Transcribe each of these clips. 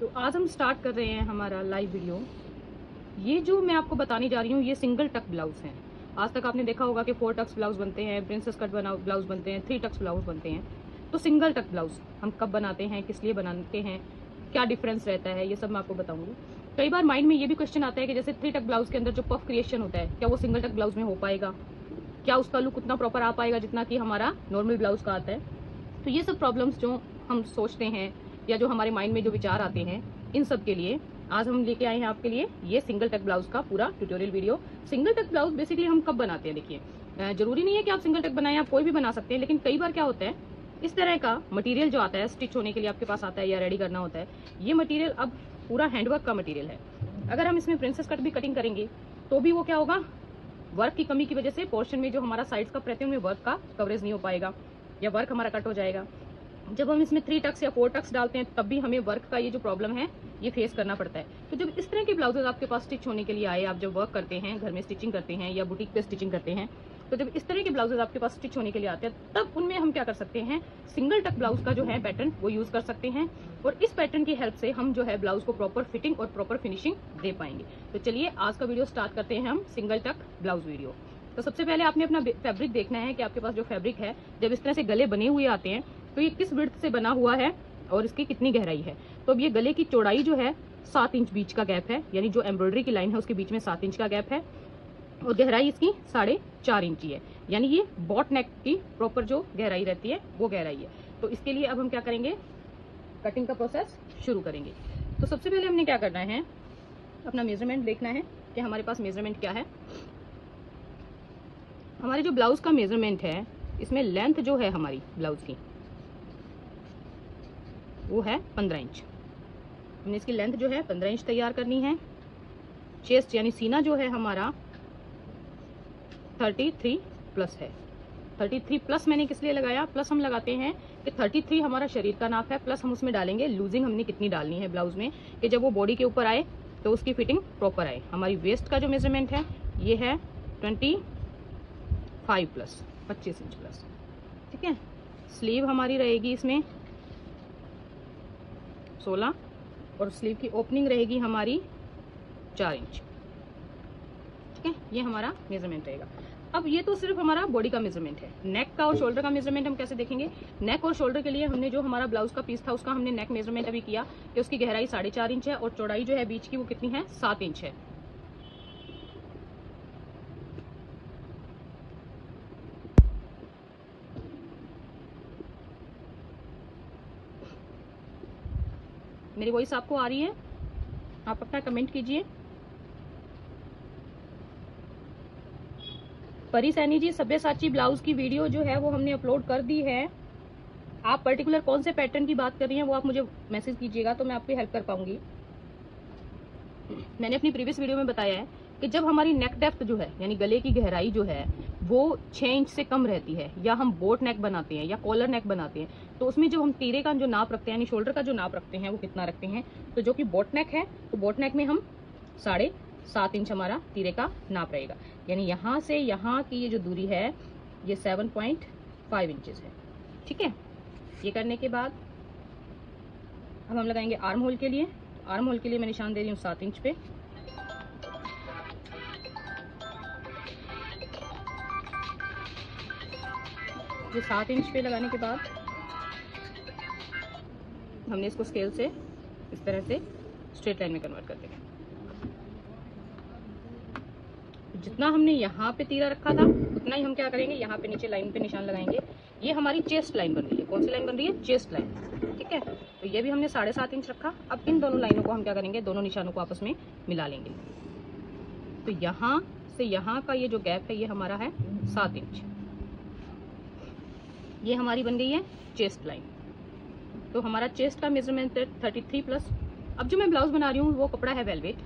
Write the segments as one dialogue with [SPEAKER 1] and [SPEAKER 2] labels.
[SPEAKER 1] तो आज हम स्टार्ट कर रहे हैं हमारा लाइव वीडियो। ये जो मैं आपको बताने जा रही हूँ ये सिंगल टक ब्लाउज हैं। आज तक आपने देखा होगा कि 4 टक्स ब्लाउज बनते हैं, प्रिंसेस कट ब्लाउज बनते हैं, 3 टक्स ब्लाउज बनते हैं। तो सिंगल टक ब्लाउज हम कब बनाते हैं, किस लिए बनाते हैं, क्या डिफरेंस रहता है, ये सब मैं आपको बताऊंगी। कई बार माइंड में ये भी क्वेश्चन आता है कि जैसे 3 टक ब्लाउज के अंदर जो पफ क्रिएशन होता है, क्या वो सिंगल टक ब्लाउज में हो पाएगा, क्या उसका लुक उतना प्रॉपर आ पाएगा जितना कि हमारा नॉर्मल ब्लाउज का आता है। तो ये सब प्रॉब्लम्स जो हम सोचते हैं या जो हमारे माइंड में जो विचार आते हैं, इन सब के लिए आज हम लेके आए हैं आपके लिए ये सिंगल टक ब्लाउज का पूरा ट्यूटोरियल वीडियो। सिंगल टक ब्लाउज बेसिकली हम कब बनाते हैं, देखिए जरूरी नहीं है कि आप सिंगल टक बनाएं, आप कोई भी बना सकते हैं। लेकिन कई बार क्या होता है, इस तरह का मटेरियल जो आता है स्टिच होने के लिए आपके पास आता है या रेडी करना होता है, ये मटेरियल अब पूरा हैंडवर्क का मटेरियल है। अगर हम इसमें प्रिंसेस कट भी कटिंग करेंगे तो भी वो क्या होगा, वर्क की कमी की वजह से पोर्शन में जो हमारा साइड्स का रहते हैं उनमें वर्क का कवरेज नहीं हो पाएगा या वर्क हमारा कट हो जाएगा। जब हम इसमें 3 टक्स या 4 टक्स डालते हैं तब भी हमें वर्क का ये जो प्रॉब्लम है ये फेस करना पड़ता है। तो जब इस तरह के ब्लाउजेज आपके पास स्टिच होने के लिए आए, आप जब वर्क करते हैं, घर में स्टिचिंग करते हैं या बुटीक पे स्टिचिंग करते हैं, तो जब इस तरह के ब्लाउजेज आपके पास स्टिच होने के लिए आते हैं तब उनमें हम क्या कर सकते हैं, सिंगल टक ब्लाउज का जो है पैटर्न वो यूज कर सकते हैं। और इस पैटर्न की हेल्प से हम जो है ब्लाउज को प्रॉपर फिटिंग और प्रॉपर फिनिशिंग दे पाएंगे। तो चलिए आज का वीडियो स्टार्ट करते हैं हम सिंगल टक ब्लाउज वीडियो। तो सबसे पहले आपने अपना फैब्रिक देखना है कि आपके पास जो फैब्रिक है, जब इस तरह से गले बने हुए आते हैं तो ये किस विड्थ से बना हुआ है और इसकी कितनी गहराई है। तो अब ये गले की चौड़ाई जो है 7 इंच बीच का गैप है, यानी जो एम्ब्रॉयडरी की लाइन है उसके बीच में 7 इंच का गैप है और गहराई इसकी 4.5 इंच है, यानी ये बॉट नेक की प्रॉपर जो गहराई रहती है वो गहराई है। तो इसके लिए अब हम क्या करेंगे, कटिंग का प्रोसेस शुरू करेंगे। तो सबसे पहले हमने क्या करना है, अपना मेजरमेंट देखना है कि हमारे पास मेजरमेंट क्या है। हमारे जो ब्लाउज का मेजरमेंट है इसमें लेंथ जो है हमारी ब्लाउज की वो है 15 इंच। हमने इसकी लेंथ जो है 15 इंच तैयार करनी है। चेस्ट यानी सीना जो है हमारा 33 प्लस है। 33 प्लस मैंने किस लिए लगाया, प्लस हम लगाते हैं कि 33 हमारा शरीर का नाप है, प्लस हम उसमें डालेंगे लूजिंग हमने कितनी डालनी है ब्लाउज में कि जब वो बॉडी के ऊपर आए तो उसकी फिटिंग प्रॉपर आए। हमारी वेस्ट का जो मेजरमेंट है ये है 25 प्लस 25 इंच प्लस, ठीक है। स्लीव हमारी रहेगी इसमें 16 और स्लीव की ओपनिंग रहेगी हमारी 4 इंच, ठीक है। ये हमारा मेजरमेंट रहेगा। अब ये तो सिर्फ हमारा बॉडी का मेजरमेंट है। नेक का और शोल्डर का मेजरमेंट हम कैसे देखेंगे, नेक और शोल्डर के लिए हमने जो हमारा ब्लाउज का पीस था उसका हमने नेक मेजरमेंट अभी किया कि उसकी गहराई 4.5 इंच है और चौड़ाई जो है बीच की वो कितनी है, 7 इंच है। मेरी वॉइस आपको आ रही है, आप अपना कमेंट कीजिए। परी सैनी जी, सब्यसाची ब्लाउज की वीडियो जो है वो हमने अपलोड कर दी है। आप पर्टिकुलर कौन से पैटर्न की बात कर रही हैं वो आप मुझे मैसेज कीजिएगा तो मैं आपकी हेल्प कर पाऊंगी। मैंने अपनी प्रीवियस वीडियो में बताया है कि जब हमारी नेक डेप्थ जो है यानी गले की गहराई जो है वो 6 इंच से कम रहती है, या हम बोट नेक बनाते हैं या कॉलर नेक बनाते हैं, तो उसमें जो हम तीरे का जो नाप रखते हैं यानी शोल्डर का जो नाप रखते हैं वो कितना रखते हैं, तो जो कि बोट नेक है तो बोट नेक में हम 7.5 इंच हमारा तीरे का नाप रहेगा। यानी यहाँ से यहाँ की ये जो दूरी है ये 7.5 इंचेस है, ठीक है। ये करने के बाद अब हम लगाएंगे आर्म होल के लिए। आर्म होल के लिए मैं निशान दे रही हूँ 7 इंच पे। ये 7 इंच पे लगाने के बाद हमने इसको स्केल से इस तरह से स्ट्रेट लाइन में कन्वर्ट कर देंगे। जितना हमने यहाँ पे तीरा रखा था उतना ही हम क्या करेंगे, यहाँ पे नीचे लाइन पे निशान लगाएंगे। ये हमारी चेस्ट लाइन बन रही है। कौन सी लाइन बन रही है, चेस्ट लाइन, ठीक है। तो ये भी हमने 7.5 इंच रखा। अब इन दोनों लाइनों को हम क्या करेंगे, दोनों निशानों को आपस में मिला लेंगे। तो यहाँ से यहाँ का ये जो गैप है ये हमारा है 7 इंच। ये हमारी बन गई है चेस्ट लाइन। तो हमारा चेस्ट का मेजरमेंट है 33 प्लस। अब जो मैं ब्लाउज बना रही हूँ वो कपड़ा है वेलवेट,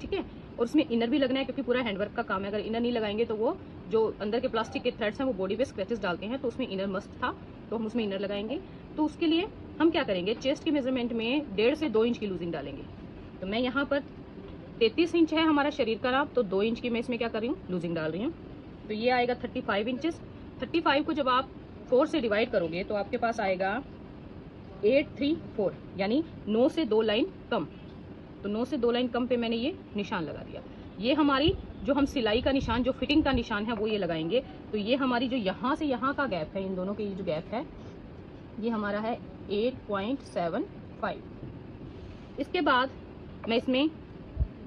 [SPEAKER 1] ठीक है, और उसमें इनर भी लगना है क्योंकि पूरा हैंडवर्क का काम है। अगर इनर नहीं लगाएंगे तो वो जो अंदर के प्लास्टिक के थ्रेड्स हैं वो बॉडी पे स्क्रैचेस डालते हैं, तो उसमें इनर मस्ट था तो हम उसमें इनर लगाएंगे। तो उसके लिए हम क्या करेंगे, चेस्ट के मेजरमेंट में 1.5 से 2 इंच की लूजिंग डालेंगे। तो मैं यहाँ पर 33 इंच है हमारा शरीर का नाप, तो 2 इंच की मैं इसमें क्या कर रही हूँ, लूजिंग डाल रही हूँ। तो ये आएगा 35 इंचेस। 35 को जब आप 4 से डिवाइड करोगे तो आपके पास आएगा 834 यानी 9 से 2 लाइन कम। तो 9 से 2 लाइन कम पे मैंने ये निशान लगा दिया। ये हमारी जो हम सिलाई का निशान, जो फिटिंग का निशान है वो ये लगाएंगे। तो ये हमारी जो यहाँ से यहाँ का गैप है, इन दोनों के ये जो गैप है ये हमारा है 8.75। इसके बाद मैं इसमें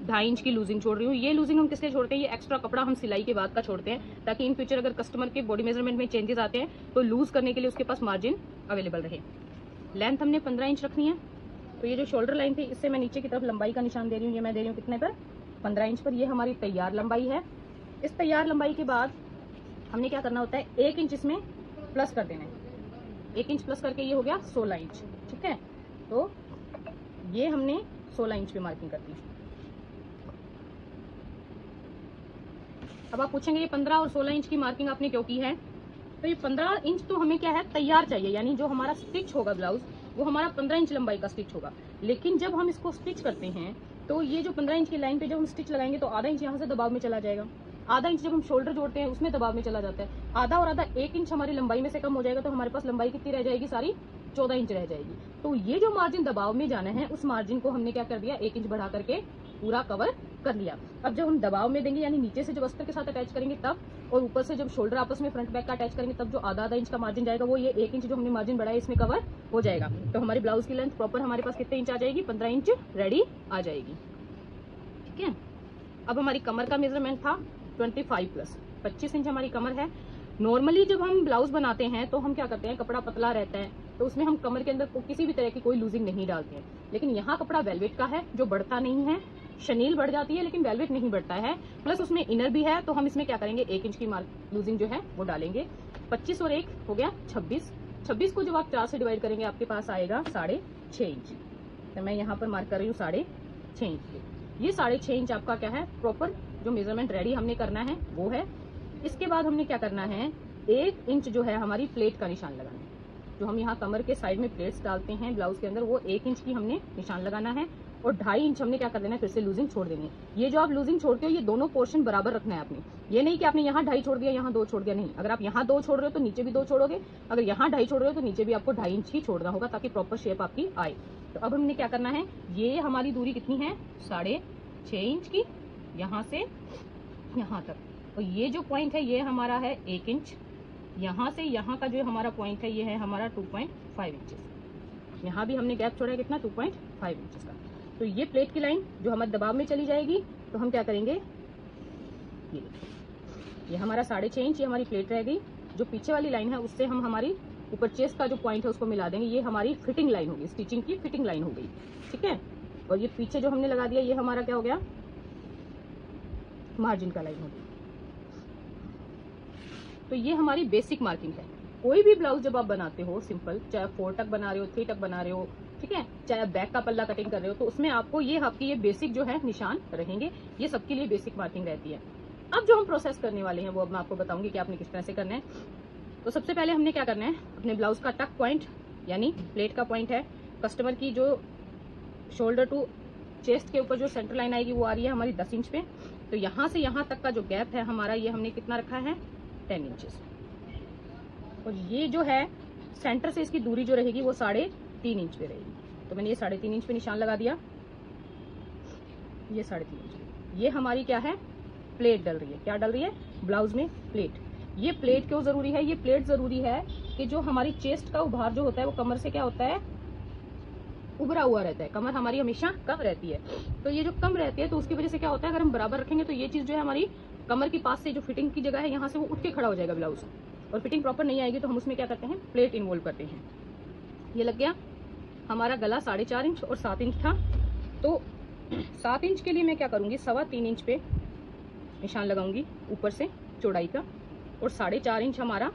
[SPEAKER 1] 2.5 इंच की लूजिंग छोड़ रही हूँ। ये लूजिंग हम किस लिए छोड़ते हैं, ये एक्स्ट्रा कपड़ा हम सिलाई के बाद का छोड़ते हैं ताकि इन फ्यूचर अगर कस्टमर के बॉडी मेजरमेंट में चेंजेस आते हैं तो लूज करने के लिए उसके पास मार्जिन अवेलेबल रहे। लेंथ हमने 15 इंच रखनी है। तो ये जो शोल्डर लाइन थी इससे मैं नीचे की तरफ लंबाई का निशान दे रही हूँ। ये मैं दे रही हूँ कितने पर, 15 इंच पर। ये हमारी तैयार लंबाई है। इस तैयार लंबाई के बाद हमने क्या करना होता है, 1 इंच इसमें प्लस कर देना है। 1 इंच प्लस करके ये हो गया 16 इंच। ठीक है, तो ये हमने 16 इंच पे मार्किंग कर दी। अब आप पूछेंगे ये 15 और 16 इंच की मार्किंग आपने क्यों की है। तो ये 15 इंच तो हमें क्या है, तैयार चाहिए, यानी जो हमारा स्टिच होगा ब्लाउज वो हमारा 15 इंच लंबाई का स्टिच होगा। लेकिन जब हम इसको स्टिच करते हैं तो ये जो 15 इंच की लाइन पे जब हम स्टिच लगाएंगे तो आधा इंच यहाँ से दबाव में चला जाएगा। आधा इंच जब हम शोल्डर जोड़ते हैं उसमें दबाव में चला जाता है। आधा और आधा 1 इंच हमारी लंबाई में से कम हो जाएगा। तो हमारे पास लंबाई कितनी रह जाएगी, सारी 14 इंच रह जाएगी। तो ये जो मार्जिन दबाव में जाना है उस मार्जिन को हमने क्या कर दिया, 1 इंच बढ़ा करके पूरा कवर कर लिया। अब जब हम दबाव में देंगे यानी नीचे से जब अस्तर के साथ अटैच करेंगे तब, और ऊपर से जब शोल्डर आपस में फ्रंट बैक का अटैच करेंगे तब जो आधा इंच का मार्जिन जाएगा वो ये 1 इंच जो हमने मार्जिन बढ़ाया इसमें कवर हो जाएगा। तो हमारी ब्लाउज की लेंथ प्रॉपर हमारे पास कितने इंच आ जाएगी, 15 इंच रेडी आ जाएगी। ठीक है, अब हमारी कमर का मेजरमेंट था 25 प्लस 25 इंच हमारी कमर है। नॉर्मली जब हम ब्लाउज बनाते हैं तो हम क्या करते हैं, कपड़ा पतला रहता है तो उसमें हम कमर के अंदर किसी भी तरह की कोई लूजिंग नहीं डालते हैं। लेकिन यहाँ कपड़ा वेलवेट का है जो बढ़ता नहीं है, शनील बढ़ जाती है लेकिन वेलवेट नहीं बढ़ता है, प्लस उसमें इनर भी है। तो हम इसमें क्या करेंगे, 1 इंच की लूजिंग जो है वो डालेंगे। 25 और 1 हो गया 26। 26 को जब आप 4 से डिवाइड करेंगे आपके पास आएगा 6.5 इंच। तो मैं यहाँ पर मार्क कर रही हूँ 6.5 इंच। ये 6.5 इंच आपका क्या है, प्रॉपर जो मेजरमेंट रेडी हमने करना है वो है। इसके बाद हमने क्या करना है, 1 इंच जो है हमारी प्लेट का निशान लगाना है। जो हम यहाँ कमर के साइड में प्लेट्स डालते हैं ब्लाउज के अंदर वो 1 इंच की हमने निशान लगाना है। और 2.5 इंच हमने क्या कर देना है, फिर से लूजिंग छोड़ देनी है। ये जो आप लूजिंग छोड़ते हो ये दोनों पोर्शन बराबर रखना है आपने। ये नहीं कि आपने यहाँ 2.5 छोड़ दिया यहाँ 2 छोड़ दिया, नहीं। अगर आप यहाँ 2 छोड़ रहे हो तो नीचे भी 2 छोड़ोगे, अगर यहाँ 2.5 छोड़ रहे हो तो नीचे भी आपको 2.5 इंच ही छोड़ना होगा ताकि प्रॉपर शेप आपकी आए। तो अब हमने क्या करना है, ये हमारी दूरी कितनी है, 6.5 इंच की, यहाँ से यहाँ तक। और ये जो पॉइंट है ये हमारा है 1 इंच। यहाँ से यहाँ का जो हमारा पॉइंट है ये है हमारा 2.5 इंचेस। यहाँ भी हमने गैप छोड़ा है कितना, 2.5 इंचेस का। तो ये प्लेट की लाइन जो हमारे दबाव में चली जाएगी तो हम क्या करेंगे, ये हमारा 6.5 इंच, ये हमारी प्लेट रह गई। जो पीछे वाली लाइन है उससे हम हमारी ऊपर चेस्ट का जो पॉइंट है उसको मिला देंगे। ये हमारी फिटिंग लाइन होगी, स्टिचिंग की फिटिंग लाइन हो गई। ठीक है, और ये पीछे जो हमने लगा दिया ये हमारा क्या हो गया, मार्जिन का लाइन होगी। तो ये हमारी बेसिक मार्किंग है। कोई भी ब्लाउज जब आप बनाते हो सिंपल, चाहे 4 टक बना रहे हो, 3 टक बना रहे हो, ठीक है, चाहे बैक का पल्ला कटिंग कर रहे हो, तो उसमें आपको ये आपकी ये बेसिक जो है निशान रहेंगे। ये सबके लिए बेसिक मार्किंग रहती है। अब जो हम प्रोसेस करने वाले हैं वो अब मैं आपको बताऊंगी कि आपने किस तरह से करना है। तो सबसे पहले हमने क्या करना है, अपने ब्लाउज का टक पॉइंट यानी प्लेट का पॉइंट है, कस्टमर की जो शोल्डर टू चेस्ट के ऊपर जो सेंटर लाइन आएगी वो आ रही है हमारी 10 इंच पे। तो यहाँ से यहाँ तक का जो गैप है हमारा ये हमने कितना रखा है, 10 इंचेस। और ये जो है सेंटर से इसकी दूरी जो रहेगी वो 3.5 इंच पे रहेगी। तो मैंने ये 3.5 इंच पे निशान लगा दिया। ये 3.5 इंच, ये हमारी क्या है, प्लेट डल रही है। क्या डल रही है, ब्लाउज में प्लेट। ये प्लेट क्यों जरूरी है, ये प्लेट जरूरी है कि जो हमारी चेस्ट का उभार जो होता है वो कमर से क्या होता है, उभरा हुआ रहता है। कमर हमारी हमेशा कम रहती है। तो ये जो कम रहती है तो उसकी वजह से क्या होता है, अगर हम बराबर रखेंगे तो ये चीज जो है हमारी कमर के पास से जो फिटिंग की जगह है यहाँ से वो उठ के खड़ा हो जाएगा ब्लाउज, और फिटिंग प्रॉपर नहीं आएगी। तो हम उसमें क्या करते हैं, प्लेट इन्वॉल्व करते हैं। ये लग गया। हमारा गला 4.5 इंच और 7 इंच था। तो 7 इंच के लिए मैं क्या करूंगी, 3.25 इंच पे निशान लगाऊंगी ऊपर से चौड़ाई का, और 4.5 इंच हमारा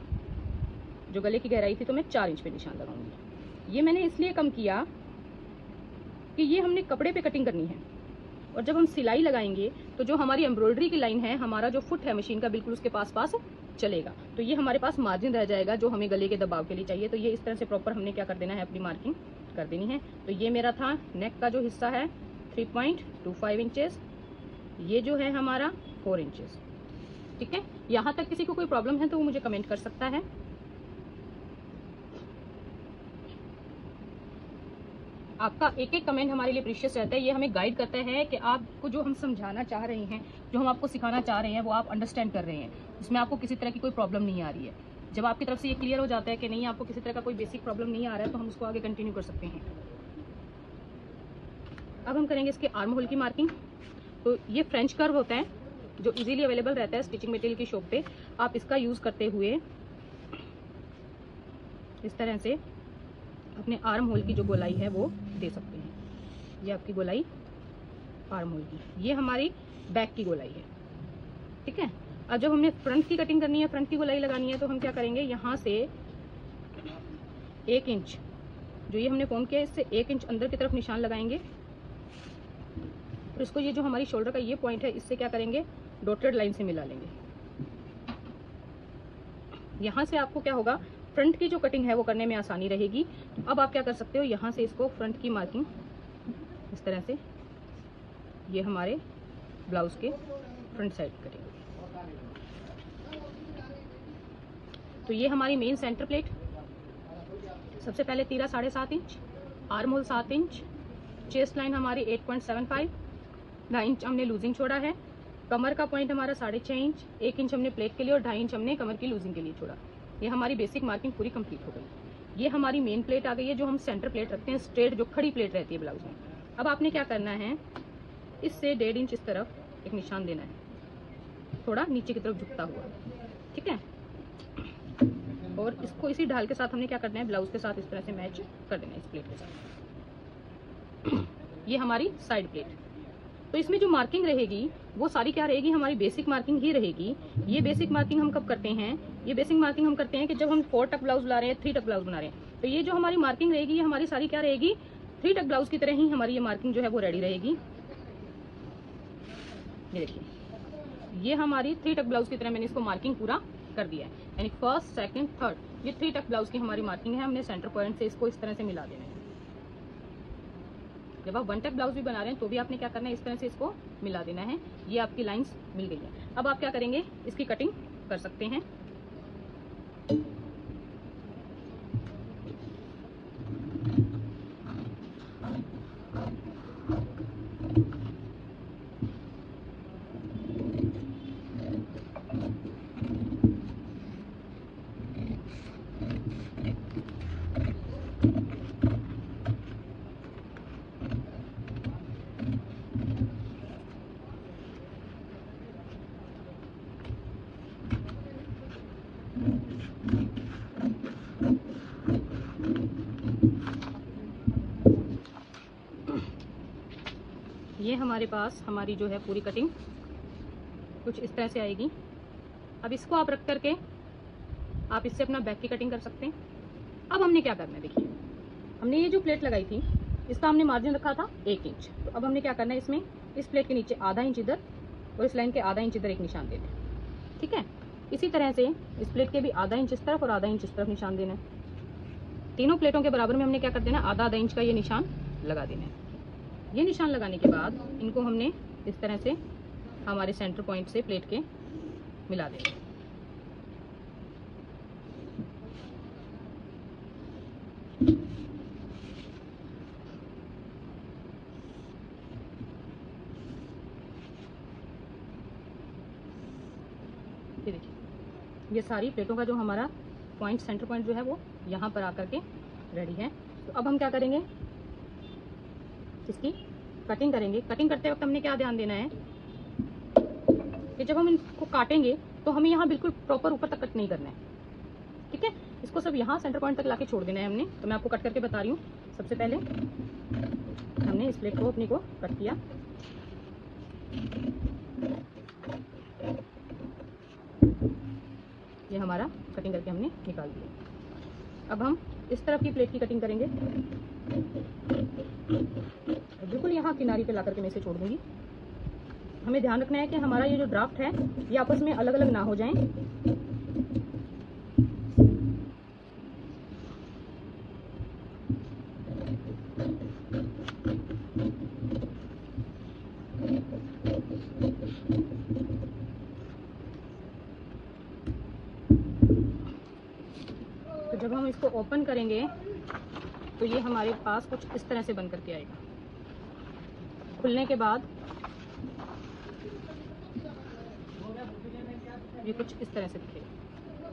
[SPEAKER 1] जो गले की गहराई थी तो मैं 4 इंच पे निशान लगाऊंगी। ये मैंने इसलिए कम किया कि ये हमने कपड़े पे कटिंग करनी है, और जब हम सिलाई लगाएंगे तो जो हमारी एम्ब्रॉयडरी की लाइन है, हमारा जो फुट है मशीन का बिल्कुल उसके पास चलेगा। तो ये हमारे पास मार्जिन रह जाएगा जो हमें गले के दबाव के लिए चाहिए। तो ये इस तरह से प्रॉपर हमने क्या कर देना है, अपनी मार्किंग कर देनी है। तो ये मेरा था नेक का जो हिस्सा है 3.25 इंचेस, ये जो है हमारा 4 इंचेस। ठीक है, यहाँ तक किसी को कोई प्रॉब्लम है तो वो मुझे कमेंट कर सकता है। आपका एक एक कमेंट हमारे लिए प्रीशियस रहता है। ये हमें गाइड करता है कि आपको जो हम समझाना चाह रहे हैं, जो हम आपको सिखाना चाह रहे हैं, वो आप अंडरस्टैंड कर रहे हैं, उसमें आपको किसी तरह की कोई प्रॉब्लम नहीं आ रही है। जब आपकी तरफ से ये क्लियर हो जाता है कि नहीं, आपको किसी तरह का कोई बेसिक प्रॉब्लम नहीं आ रहा है, तो हम उसको आगे कंटिन्यू कर सकते हैं। अब हम करेंगे इसके आर्म होल की मार्किंग। तो ये फ्रेंच कर्व होता है जो इजीली अवेलेबल रहता है स्टिचिंग मटेरियल की शॉप पे। आप इसका यूज़ करते हुए इस तरह से अपने आर्म होल की जो गोलाई है वो दे सकते हैं। ये आपकी गोलाई आर्म होल की, ये हमारी बैक की गोलाई है, ठीक है। अब जब हमने फ्रंट की कटिंग करनी है, फ्रंट की गोलाई लगानी है, तो हम क्या करेंगे, यहाँ से 1 इंच जो ये हमने फॉर्म किया है, इससे 1 इंच अंदर की तरफ निशान लगाएंगे और इसको ये जो हमारी शोल्डर का ये पॉइंट है, इससे क्या करेंगे, डॉटेड लाइन से मिला लेंगे। यहाँ से आपको क्या होगा, फ्रंट की जो कटिंग है वो करने में आसानी रहेगी। तो अब आप क्या कर सकते हो, यहाँ से इसको फ्रंट की मार्किंग इस तरह से, ये हमारे ब्लाउज के फ्रंट साइड कटिंग। तो ये हमारी मेन सेंटर प्लेट। सबसे पहले तीरा 7.5 inch, arm hole 7 inch, chest line हमारी 8.75, 2 इंच हमने लूजिंग छोड़ा है, कमर का पॉइंट हमारा 6.5 इंच, 1 इंच हमने प्लेट के लिए और 2.5 इंच हमने कमर की लूजिंग के लिए छोड़ा। ये हमारी बेसिक मार्किंग पूरी कंप्लीट हो गई। ये हमारी मेन प्लेट आ गई है, जो हम सेंटर प्लेट रखते हैं, स्ट्रेट जो खड़ी प्लेट रहती है ब्लाउज में। अब आपने क्या करना है, इससे 1.5 इंच इस तरफ एक निशान देना है, थोड़ा नीचे की तरफ झुकता हुआ, ठीक है। और इसको इसी ढाल के साथ हमने क्या करना है, ब्लाउज के साथ इस तरह से मैच कर देना है इस प्लेट के साथ। ये हमारी साइड प्लेट। तो इसमें जो मार्किंग रहेगी वो सारी क्या रहेगी, हमारी बेसिक मार्किंग ही रहेगी। ये बेसिक मार्किंग हम कब करते हैं, ये बेसिक मार्किंग हम करते हैं कि जब हम 4 टक ब्लाउज ला रहे हैं, 3 टक ब्लाउज बना रहे हैं। तो ये जो हमारी मार्किंग रहेगी, ये हमारी सारी क्या रहेगी, 3 टक ब्लाउज की तरह ही हमारी ये मार्किंग जो है वो रेडी रहेगी। ये देखिए, ये हमारी 3 टक ब्लाउज की तरह मैंने इसको मार्किंग पूरा कर दिया है, यानी फर्स्ट, सेकंड, थर्ड, ये 3 टक ब्लाउज की हमारी मार्किंग है। हमने सेंटर पॉइंट से इसको इस तरह से मिला देना है। जब आप 1 टक ब्लाउज भी बना रहे हैं तो भी आपने क्या करना है, इस तरह से इसको मिला देना है। ये आपकी लाइंस मिल गई है। अब आप क्या करेंगे, इसकी कटिंग कर सकते हैं। ये हमारे पास हमारी जो है पूरी कटिंग कुछ इस तरह से आएगी। अब इसको आप रख करके आप इससे अपना बैक की कटिंग कर सकते हैं। अब हमने क्या करना है, देखिए, हमने ये जो प्लेट लगाई थी इसका हमने मार्जिन रखा था 1 इंच। तो अब हमने क्या करना है, इसमें इस प्लेट के नीचे आधा इंच इधर और इस लाइन के आधा इंच इधर एक निशान देना है, ठीक है। इसी तरह से इस प्लेट के भी आधा इंच इस तरफ और आधा इंच इस तरफ निशान देना है। तीनों प्लेटों के बराबर में हमने क्या कर देना, आधा आधा इंच का ये निशान लगा देना है। ये निशान लगाने के बाद इनको हमने इस तरह से हमारे सेंटर पॉइंट से प्लेट के मिला देना। ये देखिए, ये सारी प्लेटों का जो हमारा पॉइंट, सेंटर पॉइंट जो है वो यहाँ पर आकर के रेडी है। तो अब हम क्या करेंगे, इसकी कटिंग करेंगे। कटिंग करते वक्त हमने क्या ध्यान देना है कि जब हम इनको काटेंगे तो हमें यहाँ बिल्कुल प्रॉपर ऊपर तक कट नहीं करना है, ठीक है। इसको सब यहाँ सेंटर पॉइंट तक लाके छोड़ देना है हमने। तो मैं आपको कट करके बता रही हूँ। सबसे पहले हमने इस प्लेट को अपनी को कट किया, ये हमारा कटिंग करके हमने निकाल दिया। अब हम इस तरफ की प्लेट की कटिंग करेंगे। बिल्कुल यहाँ किनारी पे ला करके मैं इसे छोड़ दूंगी। हमें ध्यान रखना है कि हमारा ये जो ड्राफ्ट है ये आपस में अलग अलग ना हो जाएं। तो जब हम इसको ओपन करेंगे तो ये हमारे पास कुछ इस तरह से बन करके आएगा। खुलने के बाद ये कुछ इस तरह से दिखेगा।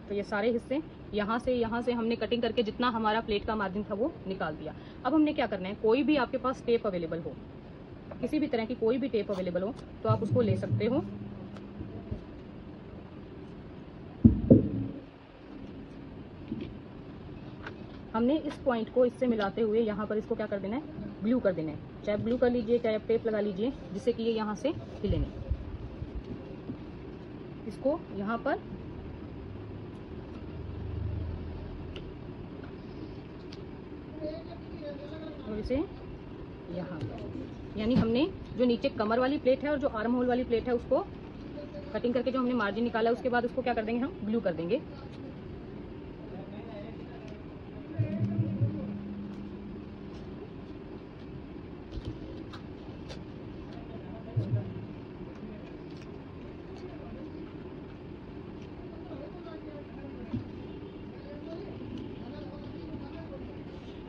[SPEAKER 1] तो ये सारे हिस्से यहाँ से हमने कटिंग करके जितना हमारा प्लेट का मार्जिन था वो निकाल दिया। अब हमने क्या करना है, कोई भी आपके पास टेप अवेलेबल हो, किसी भी तरह की कोई भी टेप अवेलेबल हो तो आप उसको ले सकते हो। हमने इस पॉइंट को इससे मिलाते हुए यहाँ पर इसको क्या कर देना है, ग्लू कर देना है। चाहे ग्लू कर लीजिए, चाहे आप टेप लगा लीजिए, जिससे कि ये यहाँ से हिले नहीं। इसको यहाँ पर और इसे यहाँ पर, यानी हमने जो नीचे कमर वाली प्लेट है और जो आर्म होल वाली प्लेट है उसको कटिंग करके जो हमने मार्जिन निकाला है, उसके बाद उसको क्या कर देंगे, हम ग्लू कर देंगे।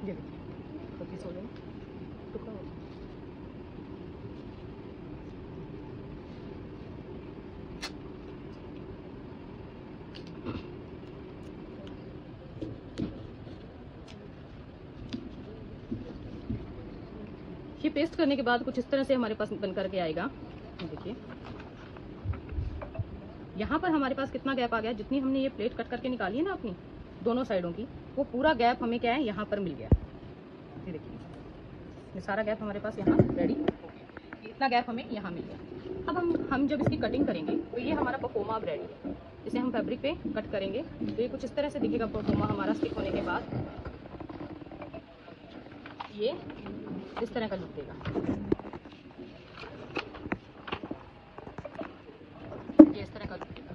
[SPEAKER 1] ये देखिए, तो पीस हो जाएगा, टुकड़ा हो जाएगा। ये पेस्ट करने के बाद कुछ इस तरह से हमारे पास बन करके आएगा। देखिए यहाँ पर हमारे पास कितना गैप आ गया, जितनी हमने ये प्लेट कट करके निकाली है ना अपनी दोनों साइडों की, वो पूरा गैप हमें क्या है यहाँ पर मिल गया। ये देखिए, ये सारा गैप हमारे पास यहाँ रेडी हो गया। इतना गैप हमें यहाँ मिल गया। अब हम जब इसकी कटिंग करेंगे तो ये हमारा परफॉर्मा अब रेडी है। इसे हम फैब्रिक पे कट करेंगे तो ये कुछ इस तरह से दिखेगा परफॉर्मा हमारा स्टिक होने के बाद। ये इस तरह का लुक देगा। ये इस तरह का लुक देगा।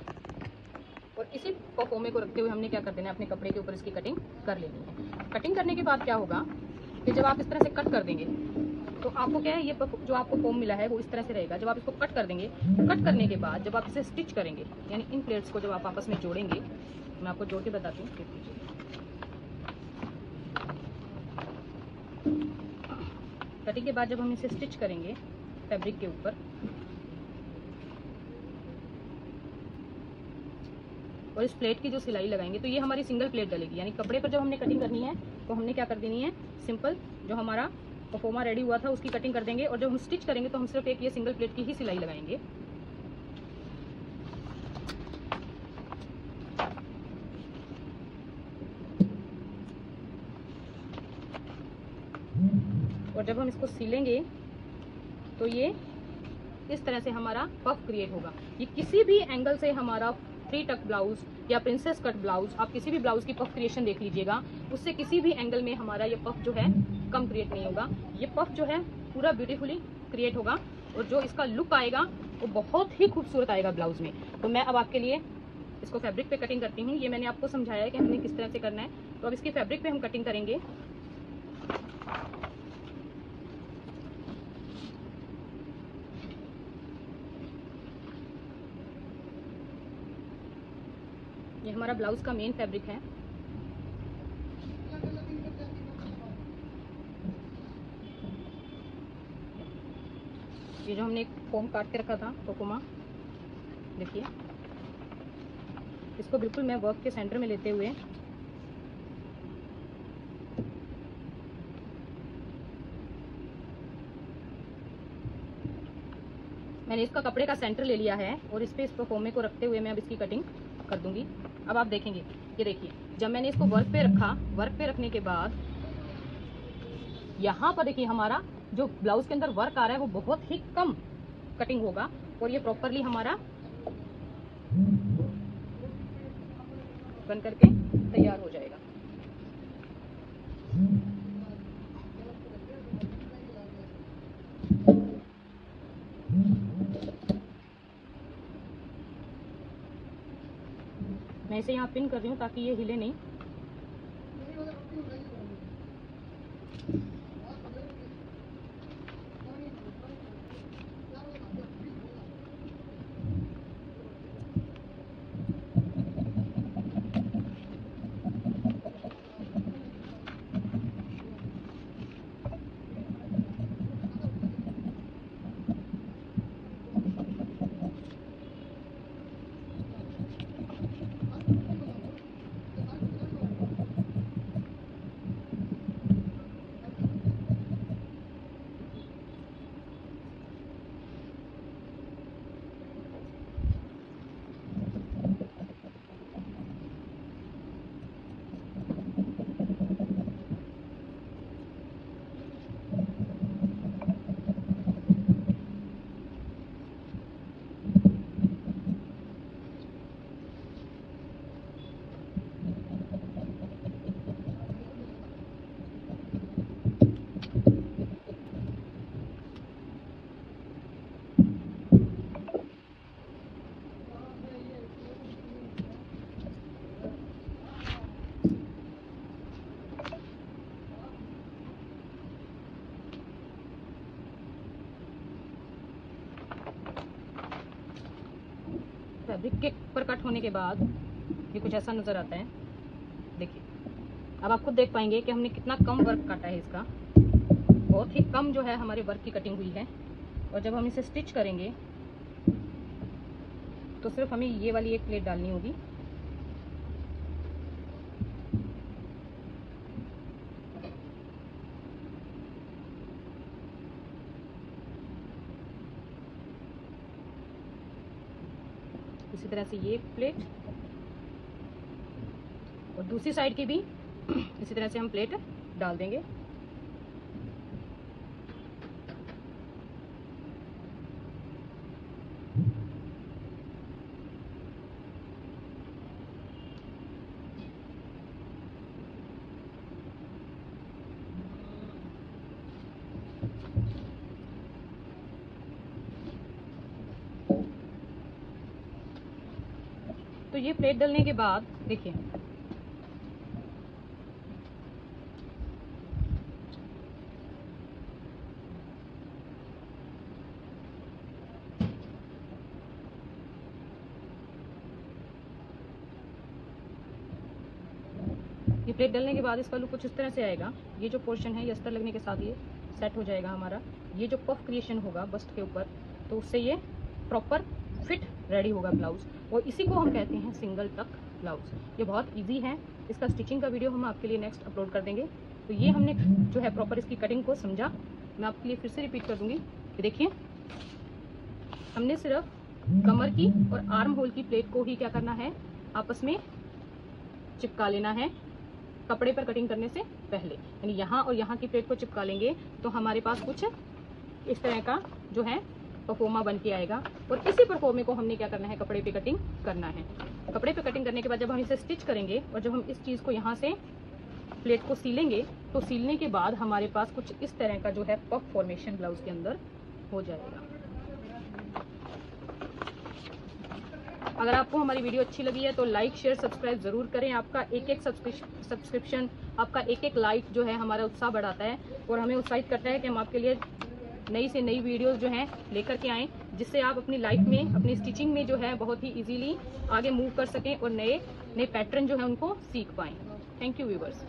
[SPEAKER 1] और इसी परफॉर्मे को रखते हुए हमने क्या कर देना है, अपने कपड़े के ऊपर इसकी कटिंग कर लेनी है। कटिंग करने के बाद क्या होगा कि जब आप इस तरह से कट कर देंगे तो आपको क्या है, ये जो आपको फॉर्म मिला है वो इस तरह से रहेगा। जब आप इसको कट कर देंगे, कट करने के बाद जब आप इसे स्टिच करेंगे, यानी इन प्लेट्स को जब आप आपस में जोड़ेंगे, मैं आपको जोड़ के बताती हूँ। कटिंग के बाद जब हम इसे स्टिच करेंगे फैब्रिक के ऊपर, और इस प्लेट की जो सिलाई लगाएंगे तो ये हमारी सिंगल प्लेट डलेगी। यानी कपड़े पर जब हमने कटिंग करनी है तो हमने क्या कर देनी है, सिंपल जो हमारा परफॉर्मा रेडी हुआ था उसकी कटिंग कर देंगे। और जब हम स्टिच करेंगे तो हम सिर्फ एक ये सिंगल प्लेट की ही सिलाई लगाएंगे। और जब हम इसको सिलेंगे तो ये इस तरह से हमारा पफ क्रिएट होगा। ये किसी भी एंगल से हमारा 3 टक ब्लाउज या प्रिंसेस कट ब्लाउज, आप किसी भी ब्लाउज की पफ क्रिएशन देख लीजिएगा, उससे किसी भी एंगल में हमारा ये पफ जो है कम क्रिएट नहीं होगा। ये पफ जो है पूरा ब्यूटीफुली क्रिएट होगा और जो इसका लुक आएगा वो बहुत ही खूबसूरत आएगा ब्लाउज में। तो मैं अब आपके लिए इसको फैब्रिक पे कटिंग करती हूँ। ये मैंने आपको समझाया है कि हमने किस तरह से करना है। तो अब इसकी फैब्रिक पे हम कटिंग करेंगे। ये हमारा ब्लाउज का मेन फैब्रिक है। ये जो हमने एक फॉर्म काट के रखा था परफॉर्मा, देखिए इसको बिल्कुल मैं वर्क के सेंटर में लेते हुए मैंने इसका कपड़े का सेंटर ले लिया है और इस पे इस परफॉर्मे को रखते हुए मैं अब इसकी कटिंग कर दूंगी। अब आप देखेंगे, ये देखिए जब मैंने इसको वर्क पे रखा, वर्क पे रखने के बाद यहाँ पर देखिए हमारा जो ब्लाउज के अंदर वर्क आ रहा है वो बहुत ही कम कटिंग होगा और ये प्रॉपरली हमारा बन करके तैयार हो जाएगा। मैं इसे यहाँ पिन कर रही हूँ ताकि ये हिले नहीं। फैब्रिक के पर कट होने के बाद ये कुछ ऐसा नज़र आता है। देखिए, अब आप खुद देख पाएंगे कि हमने कितना कम वर्क काटा है इसका, बहुत ही कम जो है हमारे वर्क की कटिंग हुई है। और जब हम इसे स्टिच करेंगे तो सिर्फ हमें ये वाली एक प्लेट डालनी होगी। इसी तरह से ये प्लेट और दूसरी साइड की भी इसी तरह से हम प्लेट डाल देंगे। तो ये प्लेट डालने के बाद देखिए, ये प्लेट डालने के बाद इसका लुक कुछ इस तरह से आएगा। ये जो पोर्शन है ये अस्तर लगने के साथ ये सेट हो जाएगा हमारा। ये जो पफ क्रिएशन होगा बस्ट के ऊपर, तो उससे ये प्रॉपर फिट रेडी होगा ब्लाउज, और इसी को हम कहते हैं सिंगल टक ब्लाउज। ये बहुत इजी है। इसका स्टिचिंग का वीडियो हम आपके लिए नेक्स्ट अपलोड कर देंगे। तो ये हमने जो है प्रॉपर इसकी कटिंग को समझा। मैं आपके लिए फिर से रिपीट कर दूंगी कि देखिए, हमने सिर्फ कमर की और आर्म होल की प्लेट को ही क्या करना है, आपस में चिपका लेना है कपड़े पर कटिंग करने से पहले। यानी यहाँ और यहाँ की प्लेट को चिपका लेंगे तो हमारे पास कुछ इस तरह का जो है परफॉर्मा बन के आएगा। और इसी परफॉर्मे को हमने क्या करना है, कपड़े पे कटिंग करना है। कपड़े पे कटिंग करने के बाद जब हम इसे स्टिच करेंगे और जब हम इस चीज़ को यहाँ से प्लेट को सीलेंगे, तो सीलने के बाद हमारे पास कुछ इस तरह का जो है पफ फॉर्मेशन ब्लाउज के अंदर हो जाएगा। अगर आपको हमारी वीडियो अच्छी लगी है तो लाइक शेयर सब्सक्राइब जरूर करें। आपका एक एक सब्सक्रिप्शन, आपका एक एक लाइक जो है हमारा उत्साह बढ़ाता है और हमें उत्साहित करता है कि हम आपके लिए नई से नई वीडियोस जो हैं लेकर के आएँ, जिससे आप अपनी लाइफ में, अपनी स्टिचिंग में जो है बहुत ही इजीली आगे मूव कर सकें और नए नए पैटर्न जो है उनको सीख पाएँ। Thank you viewers.